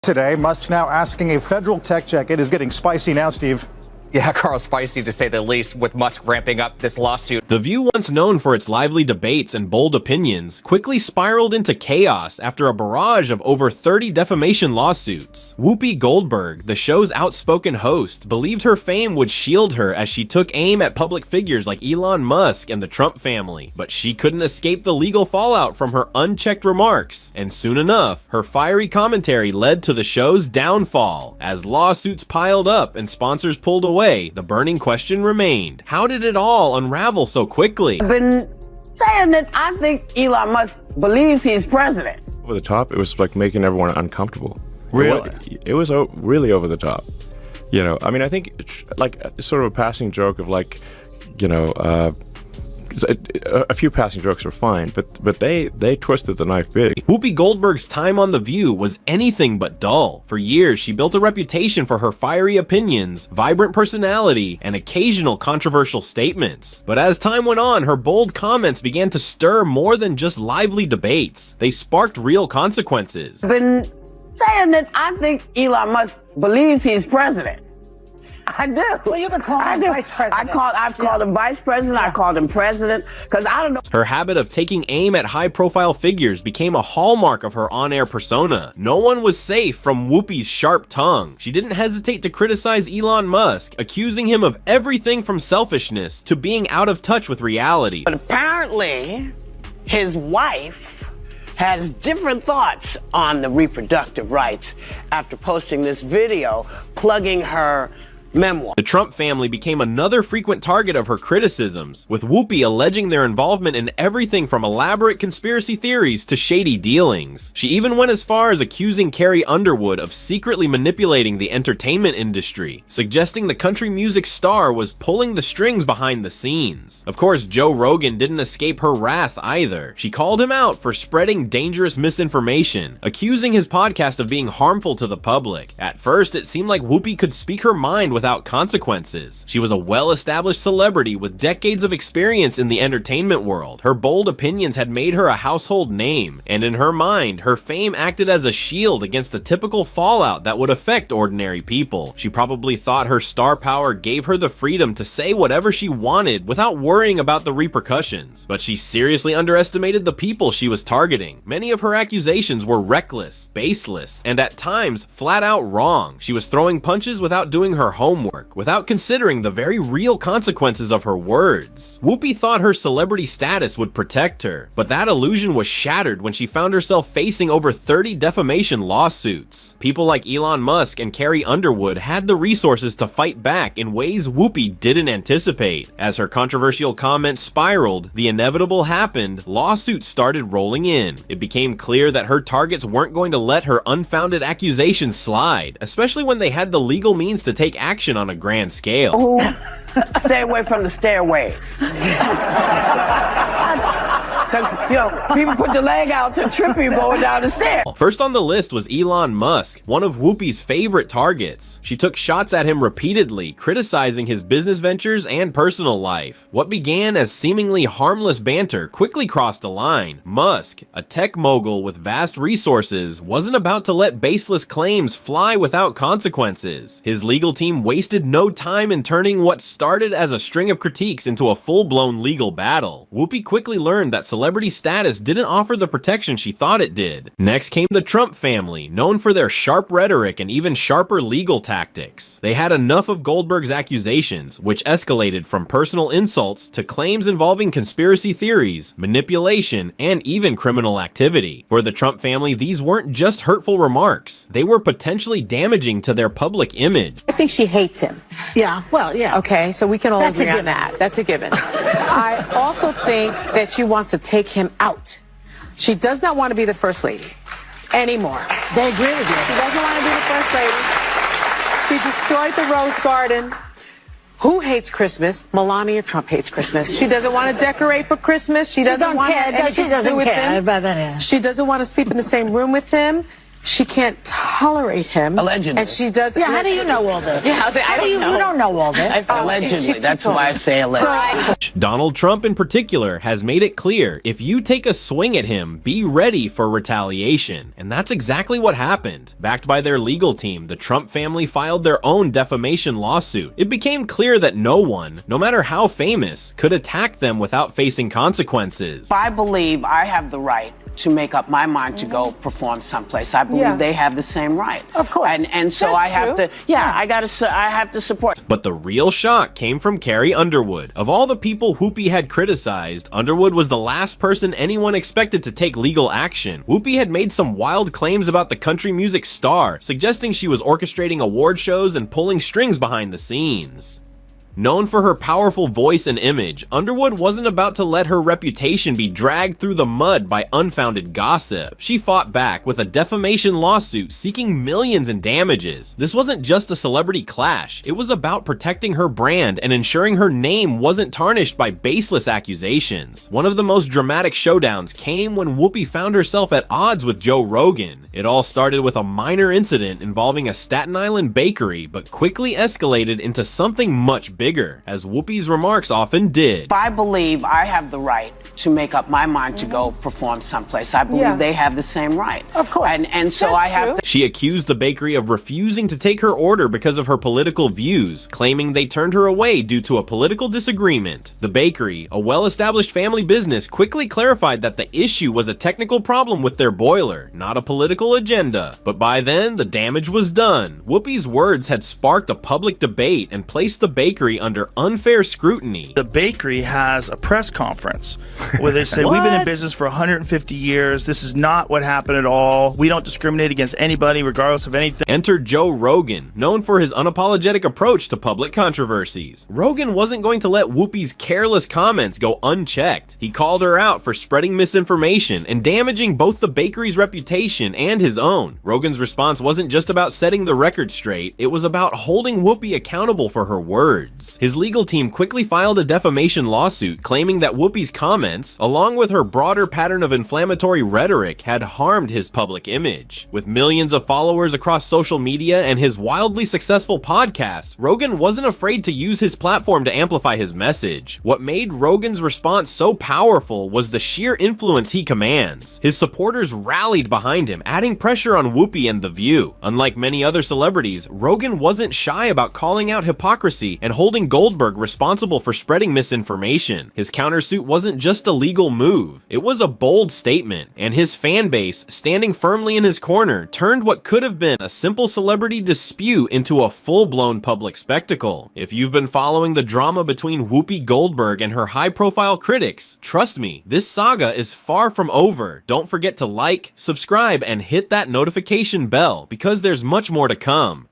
Today, Musk now asking a federal tech check. It is getting spicy now, Steve. Yeah, Carl, spicy to say the least, with Musk ramping up this lawsuit. The View, once known for its lively debates and bold opinions, quickly spiraled into chaos after a barrage of over 30 defamation lawsuits. Whoopi Goldberg, the show's outspoken host, believed her fame would shield her as she took aim at public figures like Elon Musk and the Trump family, but she couldn't escape the legal fallout from her unchecked remarks, and soon enough, her fiery commentary led to the show's downfall. As lawsuits piled up and sponsors pulled away, the burning question remained: how did it all unravel so quickly? I've been saying that I think Elon Musk believes he's president. Over the top, it was like making everyone uncomfortable. Really? It was really over the top. You know, I mean, I think like sort of a passing joke of like, you know, a few passing jokes are fine, but they twisted the knife big. Whoopi Goldberg's time on The View was anything but dull. For years, she built a reputation for her fiery opinions, vibrant personality, and occasional controversial statements. But as time went on, her bold comments began to stir more than just lively debates. They sparked real consequences. I've been saying that I think Elon Musk believes he's president. I do. Well, you can call him vice president. I've called him vice president. I called him president because I don't know. Her habit of taking aim at high-profile figures became a hallmark of her on-air persona. No one was safe from Whoopi's sharp tongue. She didn't hesitate to criticize Elon Musk, accusing him of everything from selfishness to being out of touch with reality. But apparently, his wife has different thoughts on the reproductive rights after posting this video plugging her memoir. The Trump family became another frequent target of her criticisms, with Whoopi alleging their involvement in everything from elaborate conspiracy theories to shady dealings. She even went as far as accusing Carrie Underwood of secretly manipulating the entertainment industry, suggesting the country music star was pulling the strings behind the scenes. Of course, Joe Rogan didn't escape her wrath either. She called him out for spreading dangerous misinformation, accusing his podcast of being harmful to the public. At first, it seemed like Whoopi could speak her mind without consequences. She was a well-established celebrity with decades of experience in the entertainment world. Her bold opinions had made her a household name, and in her mind, her fame acted as a shield against the typical fallout that would affect ordinary people. She probably thought her star power gave her the freedom to say whatever she wanted without worrying about the repercussions. But she seriously underestimated the people she was targeting. Many of her accusations were reckless, baseless, and at times flat out wrong. She was throwing punches without doing her homework, without considering the very real consequences of her words. Whoopi thought her celebrity status would protect her, but that illusion was shattered when she found herself facing over 30 defamation lawsuits. People like Elon Musk and Carrie Underwood had the resources to fight back in ways Whoopi didn't anticipate. As her controversial comments spiraled, the inevitable happened. Lawsuits started rolling in. It became clear that her targets weren't going to let her unfounded accusations slide, especially when they had the legal means to take action on a grand scale. Stay away from the stairways. Because, you know, people put the leg out to trip you going down the stairs. First on the list was Elon Musk, one of Whoopi's favorite targets. She took shots at him repeatedly, criticizing his business ventures and personal life. What began as seemingly harmless banter quickly crossed a line. Musk, a tech mogul with vast resources, wasn't about to let baseless claims fly without consequences. His legal team wasted no time in turning what started as a string of critiques into a full-blown legal battle. Whoopi quickly learned that celebrity status didn't offer the protection she thought it did. Next came the Trump family, known for their sharp rhetoric and even sharper legal tactics. They had enough of Goldberg's accusations, which escalated from personal insults to claims involving conspiracy theories, manipulation, and even criminal activity. For the Trump family, these weren't just hurtful remarks. They were potentially damaging to their public image. I think she hates him. Yeah, well, yeah. Okay, so we can all agree on that. That's a given. I also think that she wants to take him out. She does not want to be the first lady anymore. They agree with you. She doesn't want to be the first lady. She destroyed the Rose Garden. Who hates Christmas? Melania Trump hates Christmas. She doesn't want to decorate for Christmas. She doesn't want to have anything to do with him. about that. She doesn't want to sleep in the same room with him. she can't tolerate him. Allegedly. And she does. Yeah, how do you know all this? Yeah, I don't know. You don't know all this. Allegedly. That's why I say allegedly. Donald Trump in particular has made it clear, if you take a swing at him, be ready for retaliation. And that's exactly what happened. Backed by their legal team, the Trump family filed their own defamation lawsuit. It became clear that no one, no matter how famous, could attack them without facing consequences. I believe I have the right to make up my mind to go perform someplace. I believe they have the same right. Of course. And so That's I have true. to, I have to support. But the real shock came from Carrie Underwood. Of all the people Whoopi had criticized, Underwood was the last person anyone expected to take legal action. Whoopi had made some wild claims about the country music star, suggesting she was orchestrating award shows and pulling strings behind the scenes. Known for her powerful voice and image, Underwood wasn't about to let her reputation be dragged through the mud by unfounded gossip. She fought back with a defamation lawsuit seeking millions in damages. This wasn't just a celebrity clash, it was about protecting her brand and ensuring her name wasn't tarnished by baseless accusations. One of the most dramatic showdowns came when Whoopi found herself at odds with Joe Rogan. It all started with a minor incident involving a Staten Island bakery, but quickly escalated into something much bigger, as Whoopi's remarks often did. I believe I have the right to make up my mind to go perform someplace. I believe they have the same right. Of course. And so I have to. She accused the bakery of refusing to take her order because of her political views, claiming they turned her away due to a political disagreement. The bakery, a well-established family business, quickly clarified that the issue was a technical problem with their boiler, not a political agenda. But by then, the damage was done. Whoopi's words had sparked a public debate and placed the bakery under unfair scrutiny. The bakery has a press conference where they say, we've been in business for 150 years. This is not what happened at all. We don't discriminate against anybody regardless of anything. Enter Joe Rogan, known for his unapologetic approach to public controversies. Rogan wasn't going to let Whoopi's careless comments go unchecked. He called her out for spreading misinformation and damaging both the bakery's reputation and his own. Rogan's response wasn't just about setting the record straight, it was about holding Whoopi accountable for her words. His legal team quickly filed a defamation lawsuit claiming that Whoopi's comments, along with her broader pattern of inflammatory rhetoric, had harmed his public image. With millions of followers across social media and his wildly successful podcast, Rogan wasn't afraid to use his platform to amplify his message. What made Rogan's response so powerful was the sheer influence he commands. His supporters rallied behind him, adding pressure on Whoopi and The View. Unlike many other celebrities, Rogan wasn't shy about calling out hypocrisy and holding Goldberg responsible for spreading misinformation. His countersuit wasn't just a legal move, it was a bold statement, and his fan base, standing firmly in his corner, turned what could have been a simple celebrity dispute into a full-blown public spectacle. If you've been following the drama between Whoopi Goldberg and her high-profile critics, trust me, this saga is far from over. Don't forget to like, subscribe, and hit that notification bell, because there's much more to come.